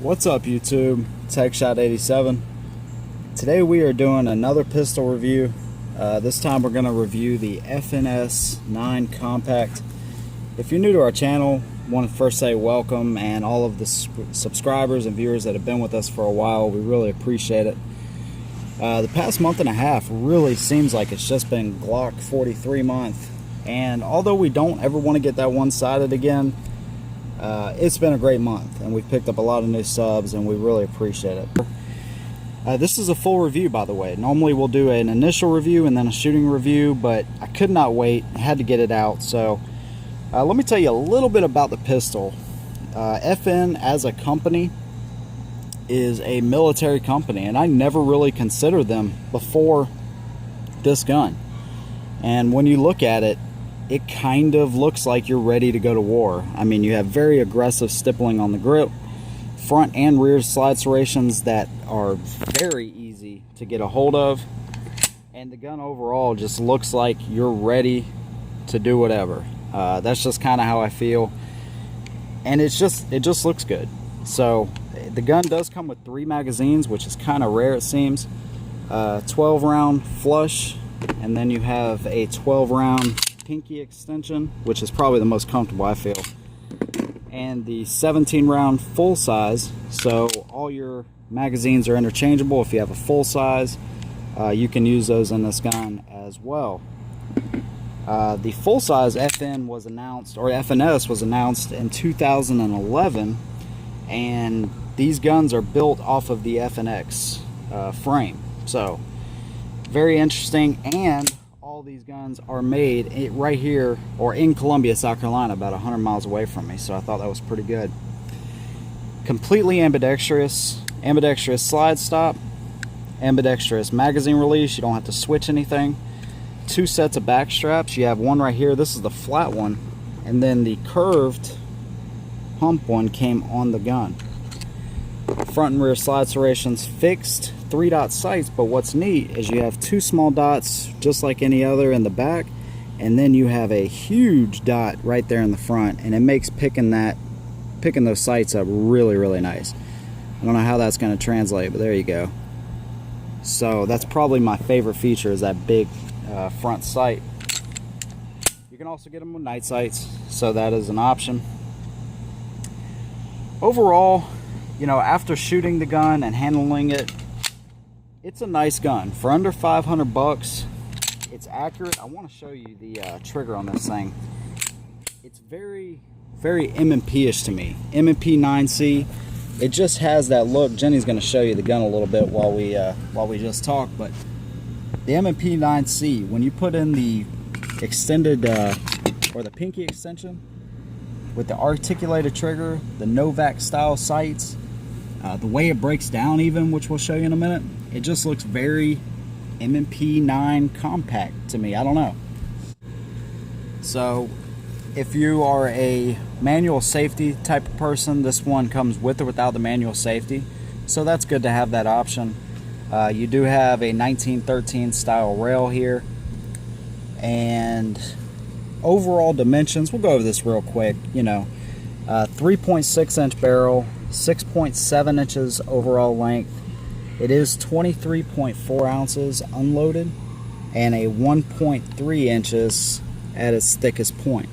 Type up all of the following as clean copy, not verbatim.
What's up YouTube? TechShot87. Today we are doing another pistol review. This time we're going to review the FNS 9 Compact. If you're new to our channel, I want to first say welcome, and all of the subscribers and viewers that have been with us for a while, we really appreciate it. The past month and a half really seems like it's just been Glock 43 month, and although we don't ever want to get that one-sided again, it's been a great month, and we've picked up a lot of new subs, and we really appreciate it. This is a full review, by the way. Normally we'll do an initial review and then a shooting review, but I could not wait. I had to get it out. So let me tell you a little bit about the pistol. FN as a company is a military company, and I never really considered them before this gun. And when you look at it, it kind of looks like you're ready to go to war. I mean, you have very aggressive stippling on the grip, front and rear slide serrations that are very easy to get a hold of, and the gun overall just looks like you're ready to do whatever. That's just kind of how I feel, and it just looks good. So the gun does come with 3 magazines, which is kind of rare, it seems. 12 round flush, and then you have a 12 round pinky extension, which is probably the most comfortable, I feel, and the 17 round full size. So all your magazines are interchangeable. If you have a full size, you can use those in this gun as well. The full size FN was announced, or FNS was announced in 2011, and these guns are built off of the FNX frame. So very interesting, and all these guns are made right here, or in Columbia, South Carolina, about 100 miles away from me. So I thought that was pretty good. Completely ambidextrous slide stop, ambidextrous magazine release. You don't have to switch anything. 2 sets of back straps. You have one right here. This is the flat one, and then the curved pump one came on the gun. Front and rear slide serrations fixed, 3-dot sights, but what's neat is you have 2 small dots just like any other in the back, and then you have a huge dot right there in the front, and it makes picking those sights up really nice. I don't know how that's going to translate, but there you go. So that's probably my favorite feature, is that big front sight. You can also get them with night sights, so that is an option. Overall, you know, after shooting the gun and handling it, it's a nice gun for under 500 bucks. It's accurate. I want to show you the trigger on this thing. It's very M&P-ish to me. M&P 9C. It just has that look. Jenny's going to show you the gun a little bit while we just talk. But the M&P 9C, when you put in the extended or the pinky extension with the articulated trigger, the Novak style sights, the way it breaks down even, which we'll show you in a minute, it just looks very M&P 9 compact to me. I don't know. So if you are a manual safety type of person, this one comes with or without the manual safety, so that's good to have that option. You do have a 1913 style rail here, and overall dimensions, we'll go over this real quick. You know, 3.6 inch barrel, 6.7 inches overall length. It is 23.4 ounces unloaded, and a 1.3 inches at its thickest point.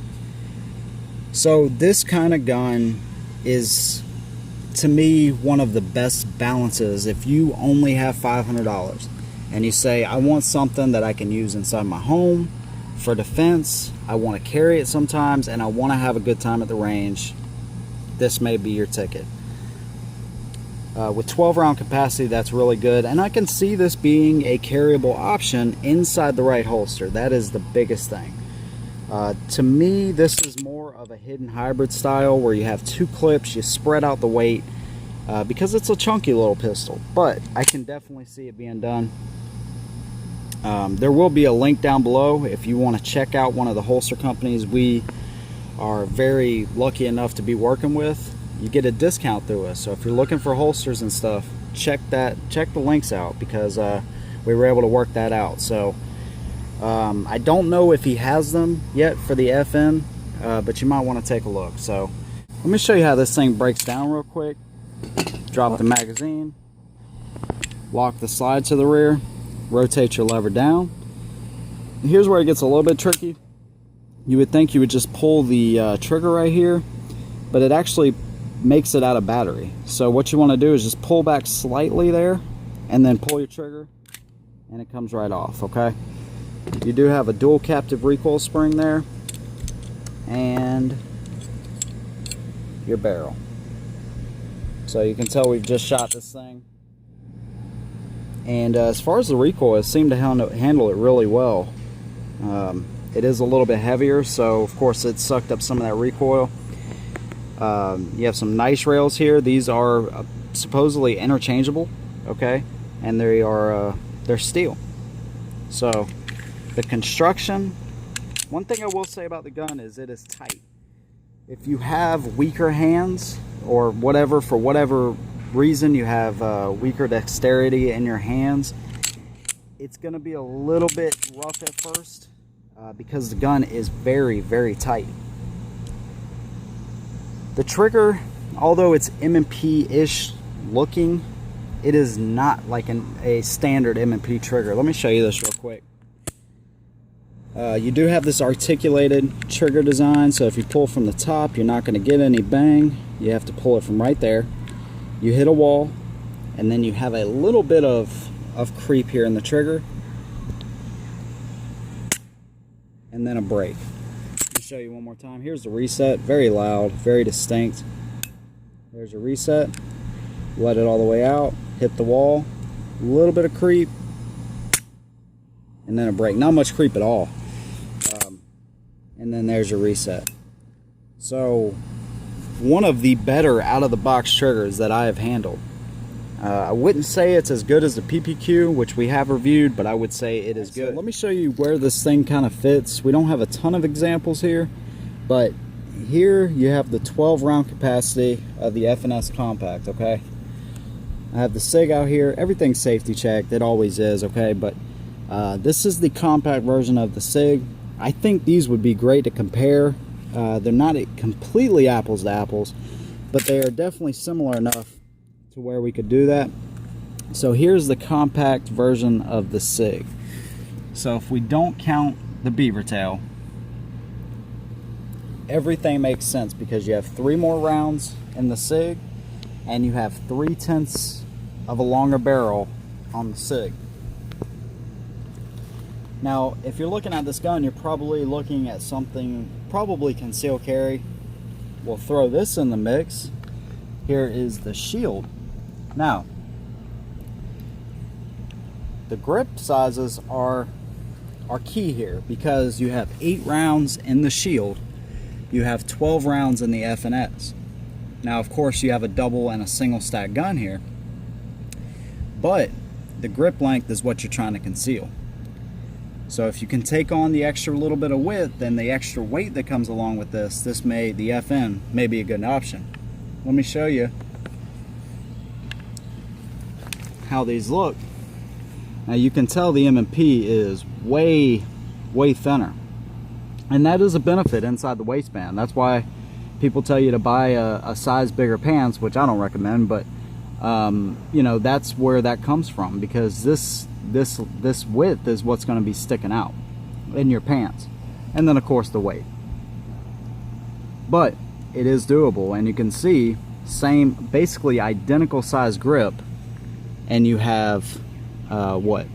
So this kind of gun is, to me, one of the best balances. If you only have $500 and you say, I want something that I can use inside my home for defense, I want to carry it sometimes, and I want to have a good time at the range, this may be your ticket. With 12 round capacity, that's really good, and I can see this being a carryable option inside the right holster. That is the biggest thing. To me, this is more of a hidden hybrid style, where you have 2 clips, you spread out the weight, because it's a chunky little pistol, but I can definitely see it being done. There will be a link down below if you want to check out one of the holster companies we are very lucky enough to be working with. You get a discount through us, so if you're looking for holsters and stuff, check the links out, because we were able to work that out. So I don't know if he has them yet for the FN, but you might want to take a look. So let me show you how this thing breaks down real quick. drop the magazine, lock the slide to the rear, rotate your lever down. Here's where it gets a little bit tricky. You would think you would just pull the trigger right here, but it actually makes it out of battery. So what you want to do is just pull back slightly there and then pull your trigger and it comes right off. Okay, you do have a dual captive recoil spring there and your barrel. So you can tell we've just shot this thing, and as far as the recoil, it seemed to handle it really well. It is a little bit heavier, so of course it sucked up some of that recoil. You have some nice rails here. These are supposedly interchangeable, okay, and they are they're steel. So the construction, one thing I will say about the gun is it is tight. If you have weaker hands or whatever, for whatever reason you have weaker dexterity in your hands, it's going to be a little bit rough at first because the gun is very, very tight. The trigger, although it's M&P-ish looking, it is not like a standard M&P trigger. Let me show you this real quick. You do have this articulated trigger design, so if you pull from the top, you're not going to get any bang. You have to pull it from right there. You hit a wall, and then you have a little bit of creep here in the trigger, and then a break. Let me show you one more time. Here's the reset. Very loud, very distinct. There's your reset. Let it all the way out. Hit the wall. A little bit of creep, and then a break. Not much creep at all. And then there's your reset. So one of the better out-of-the-box triggers that I have handled. I wouldn't say it's as good as the PPQ, which we have reviewed, but I would say it is good. So let me show you where this thing kind of fits. We don't have a ton of examples here, but here you have the 12 round capacity of the FNS Compact, okay? I have the SIG out here. Everything's safety checked. It always is, okay? But this is the compact version of the SIG. I think these would be great to compare. They're not completely apples to apples, but they are definitely similar enough to where we could do that. So here's the compact version of the SIG. So if we don't count the beaver tail, everything makes sense because you have 3 more rounds in the SIG and you have 3/10 of a longer barrel on the SIG. Now, if you're looking at this gun, you're probably looking at something, probably concealed carry. We'll throw this in the mix. Here is the shield. Now, the grip sizes are key here because you have 8 rounds in the shield. You have 12 rounds in the FNS. Now, of course, you have a double and a single stack gun here, but the grip length is what you're trying to conceal. So if you can take on the extra little bit of width and the extra weight that comes along with this, the FN may be a good option. Let me show you how these look. Now you can tell the M&P is way thinner, and that is a benefit inside the waistband. That's why people tell you to buy a size bigger pants, which I don't recommend, but you know, that's where that comes from, because this width is what's going to be sticking out in your pants, and then of course the weight. But it is doable, and you can see same, basically identical size grip, and you have what,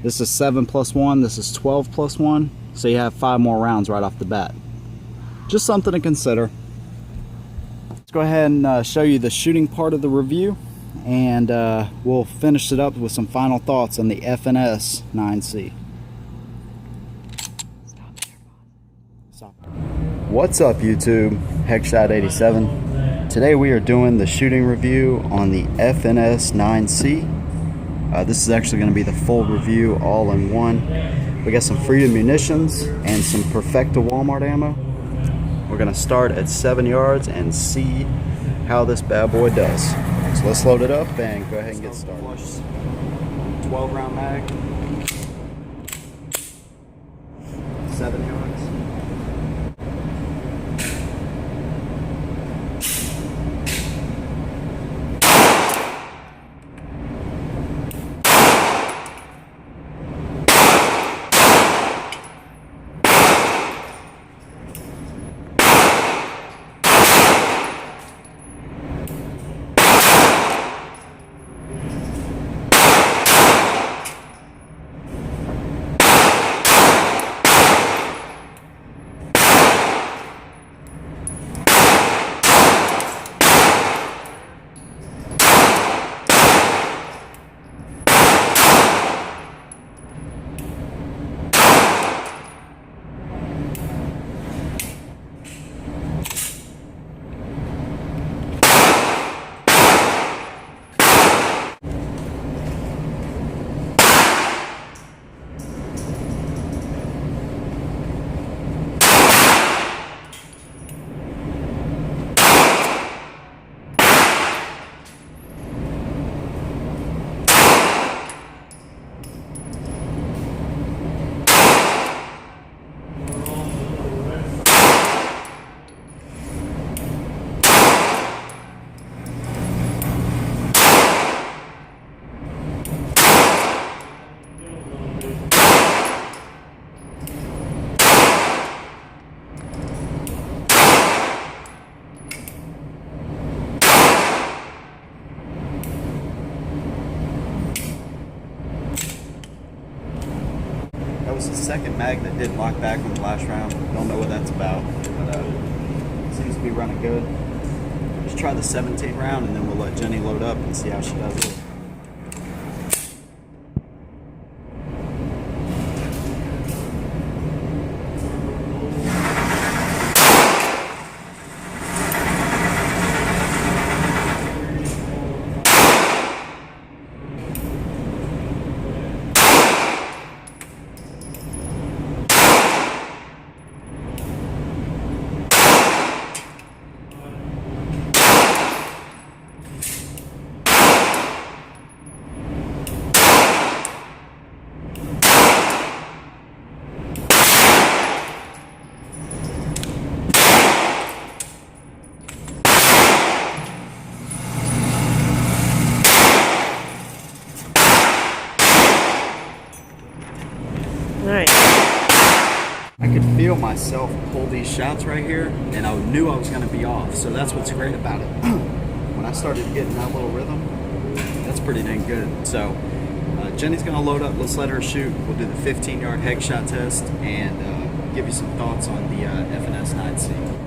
this is 7+1, this is 12+1, so you have 5 more rounds right off the bat. Just something to consider. Let's go ahead and show you the shooting part of the review, and we'll finish it up with some final thoughts on the FNS 9C. What's up, YouTube? Heckshot87. Today we are doing the shooting review on the FNS 9C. This is actually going to be the full review all in one. We got some Freedom munitions and some Perfecta Walmart ammo. We're going to start at 7 yards and see how this bad boy does. So let's load it up and go ahead and get started. 12 round mag, 7 yards. was the second mag that did lock back on the last round. Don't know what that's about, but seems to be running good. Just try the 17 round, and then we'll let Jenny load up and see how she does it. I could feel myself pull these shots right here, and I knew I was going to be off. So that's what's great about it. When I started getting that little rhythm, that's pretty dang good. So Jenny's going to load up. Let's let her shoot. We'll do the 15-yard headshot test and give you some thoughts on the FNS 9C.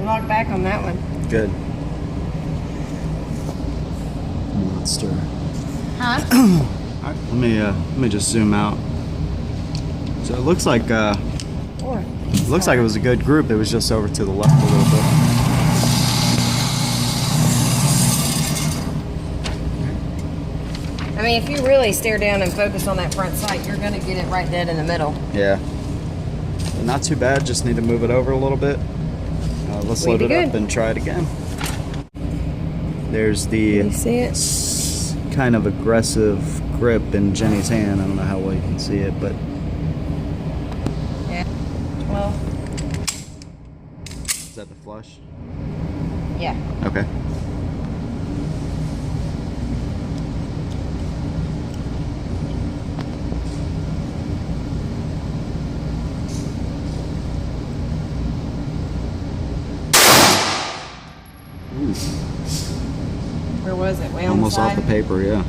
Lock back on that one. Good. Monster. Huh? All right, let me just zoom out. So it looks like it was a good group. It was just over to the left a little bit. I mean, if you really stare down and focus on that front sight, you're gonna get it right dead in the middle. Yeah. Not too bad. Just need to move it over a little bit. Let's load it up and try it again. There's the Can you see it? kind of aggressive grip in Jenny's hand. I don't know how well you can see it, but yeah. Well, is that the flush? yeah. Okay. Where was it? Way on Almost the side? off the paper, yeah.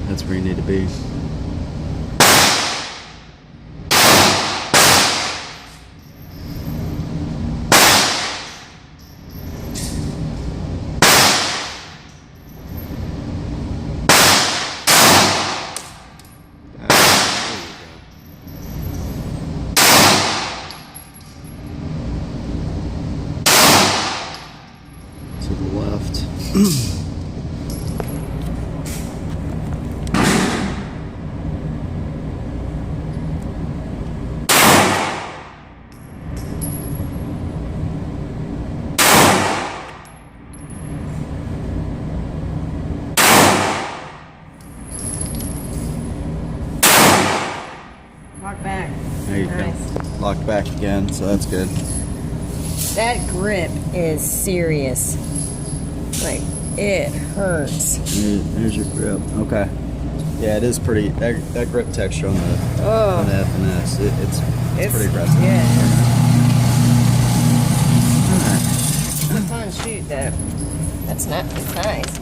That's where you need to be. To the left. Lock back. There you Nice. go. Locked back again, so that's good. That grip is serious. Like, it hurts. There's your grip. Okay. Yeah, it is pretty. That grip texture on the FNS, it's pretty aggressive. Yeah. Alright. It's a fun shoot though. That's not. It's nice.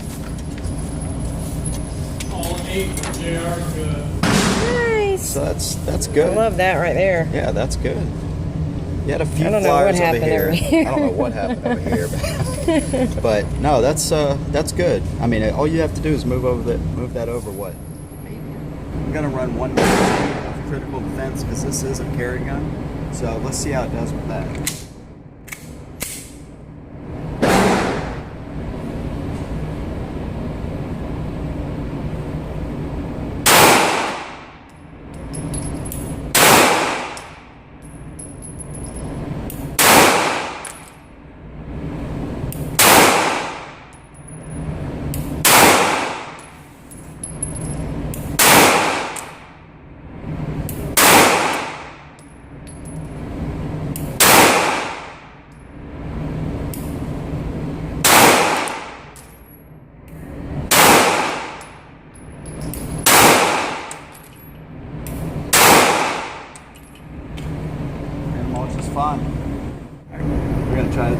All 8 for JR, good. Nice. So that's I good. love that right there. Yeah, that's good. You had a few I don't know what flyers over happened here. over here. I don't know what happened over here, but no, that's good. I mean, all you have to do is move that over. What? I'm gonna run 1 minute of critical defense because this is a carry gun. So let's see how it does with that. Fine. We're going to try the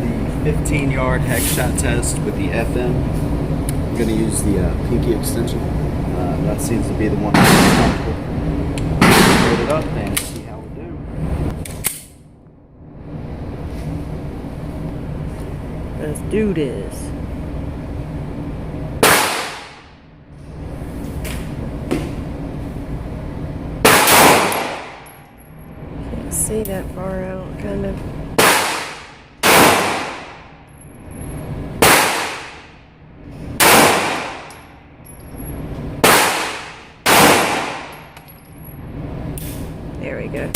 15-yard headshot test with the FN. I'm going to use the pinky extension. That seems to be the one that's comfortable. Load it up and see how we do. Let's do this. See that far out, kind of. There we go.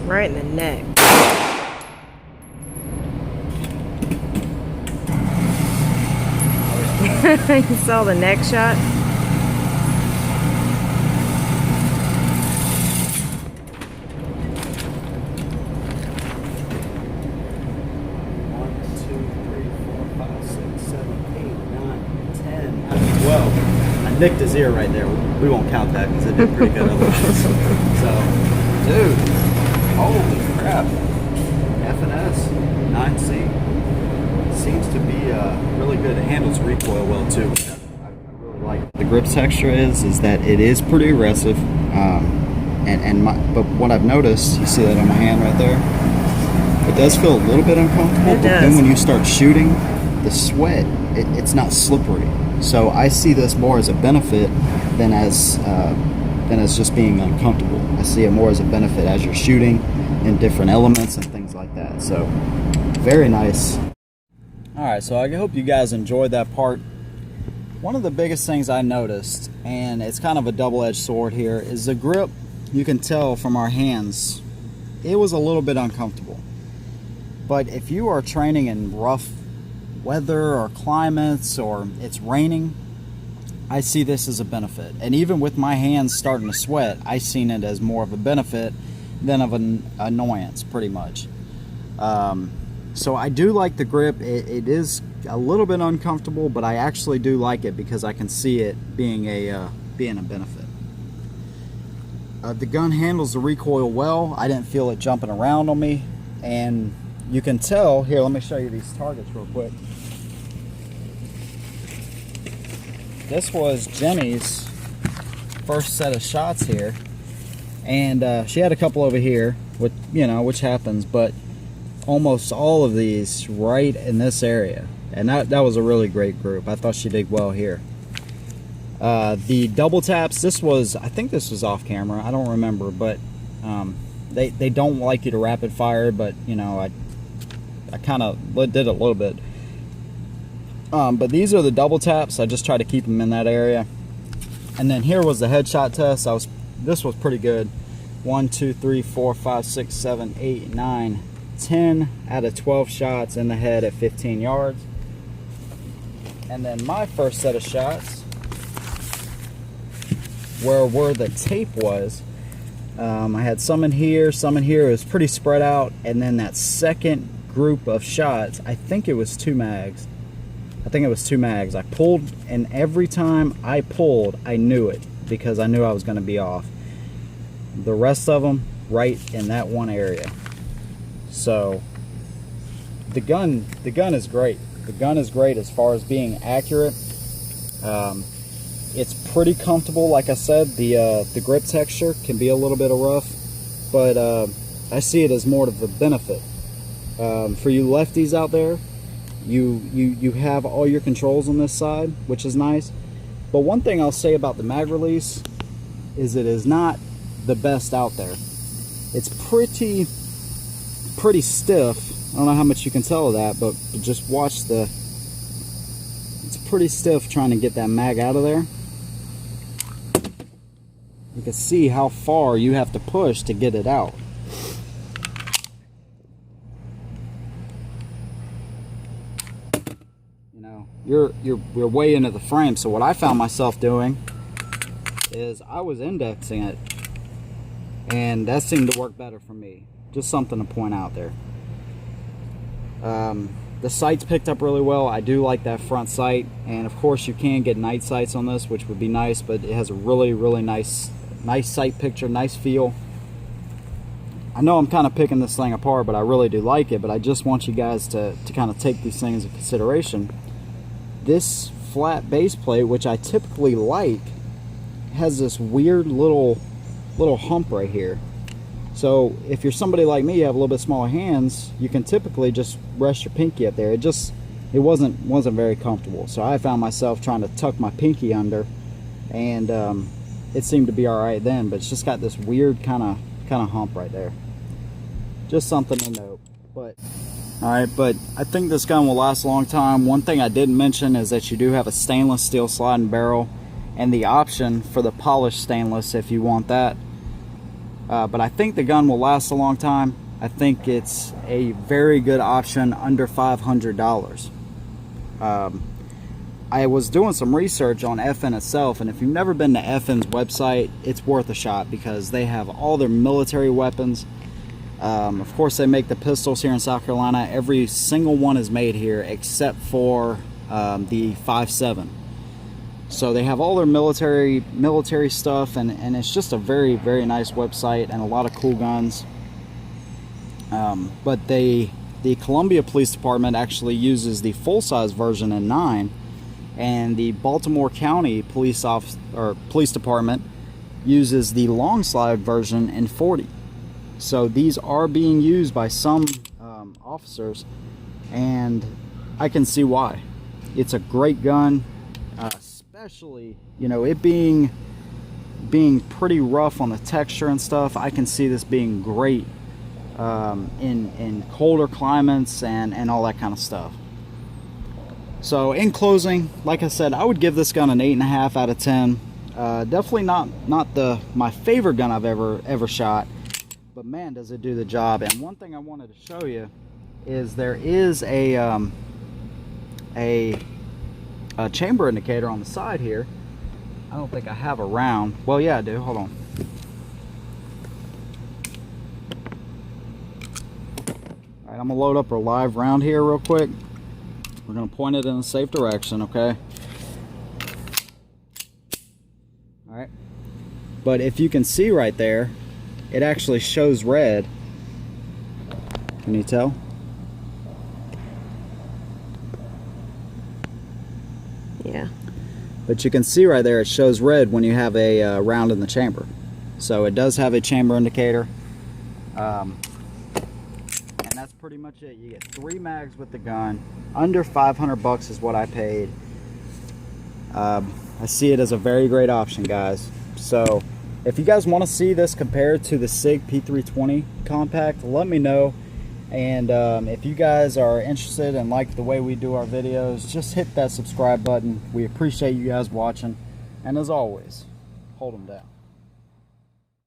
Right in the neck. You saw the neck shot? I nicked his ear right there. We won't count that because it did pretty good otherwise. So, dude, holy crap. FNS 9C seems to be really good. It handles recoil well too. I really like it. The grip texture is that it is pretty aggressive. But what I've noticed, you see that on my hand right there, it does feel a little bit uncomfortable. It but does. then when you start shooting, the sweat, it's not slippery. So I see this more as a benefit than as just being uncomfortable. I see it more as a benefit as you're shooting in different elements and things like that. So very nice. All right, so I hope you guys enjoyed that part. One of the biggest things I noticed, and it's kind of a double-edged sword here, is the grip. You can tell from our hands, it was a little bit uncomfortable. But if you are training in rough weather or climates or it's raining, I see this as a benefit. And even with my hands starting to sweat, I seen it as more of a benefit than of an annoyance, pretty much. So I do like the grip. It is a little bit uncomfortable, but I actually do like it because I can see it being a benefit. The gun handles the recoil well. I didn't feel it jumping around on me, and you can tell here. Let me show you these targets real quick. This was Jenny's first set of shots here, and she had a couple over here, which happens, but almost all of these right in this area, and that was a really great group. I thought she did well here. The double taps, I think this was off camera, I don't remember, but they don't like you to rapid fire, but I kind of did a little bit. But these are the double taps. I just try to keep them in that area. And then here was the headshot test. This was pretty good. 1, 2, 3, 4, 5, 6, 7, 8, 9, 10 out of 12 shots in the head at 15 yards. And then my first set of shots, where the tape was, I had some in here, it was pretty spread out. And then that second group of shots, I think it was 2 mags. I pulled, and every time I pulled, I knew it, because I knew I was going to be off. The rest of them right in that one area. So the gun is great. The gun is great as far as being accurate. It's pretty comfortable. Like I said, the grip texture can be a little bit rough, but I see it as more of a benefit. For you lefties out there, you have all your controls on this side, which is nice. But one thing I'll say about the mag release is it is not the best out there. It's pretty stiff. I don't know how much you can tell of that, but just watch it's pretty stiff trying to get that mag out of there. You can see how far you have to push to get it out. You know, you're way into the frame. So what I found myself doing is I was indexing it, and that seemed to work better for me. Just something to point out there. The sights picked up really well. I do like that front sight, and of course you can get night sights on this, which would be nice, but it has a really nice sight picture, nice feel. I know I'm kind of picking this thing apart, but I really do like it. But I just want you guys to kind of take these things into consideration. This flat base plate, which I typically like, has this weird little hump right here. So if you're somebody like me, you have a little bit smaller hands, you can typically just rest your pinky up there. It wasn't very comfortable. So I found myself trying to tuck my pinky under, and it seemed to be all right then. But it's just got this weird kind of hump right there. Just something to note. But all right, but I think this gun will last a long time. One thing I didn't mention is that you do have a stainless steel sliding barrel, and the option for the polished stainless if you want that. But I think the gun will last a long time. I think it's a very good option under $500. I was doing some research on FN itself, and if you've never been to FN's website, it's worth a shot because they have all their military weapons. Of course, they make the pistols here in South Carolina. Every single one is made here except for the 5.7. So they have all their military stuff, and it's just a very nice website and a lot of cool guns. But the Columbia Police Department actually uses the full-size version in 9, and the Baltimore County Police Department uses the long slide version in 40. So these are being used by some officers, and I can see why. It's a great gun. Especially, you know, it being pretty rough on the texture and stuff. I can see this being great in colder climates and all that kind of stuff. So in closing, like I said, I would give this gun an 8.5 out of 10. Definitely not my favorite gun I've ever shot, but man, does it do the job. And one thing I wanted to show you is there is a chamber indicator on the side here. I don't think I have a round. Well, yeah, I do. Hold on. All right, I'm gonna load up our live round here real quick. We're gonna point it in a safe direction, okay? All right. But if you can see right there, it actually shows red. Can you tell? Yeah. But you can see right there, it shows red when you have a round in the chamber. So it does have a chamber indicator. And that's pretty much it. You get 3 mags with the gun. Under $500 is what I paid. I see it as a very great option, guys. So if you guys want to see this compared to the SIG P320 Compact, let me know. And if you guys are interested and like the way we do our videos, just hit that subscribe button. We appreciate you guys watching. And as always, hold them down.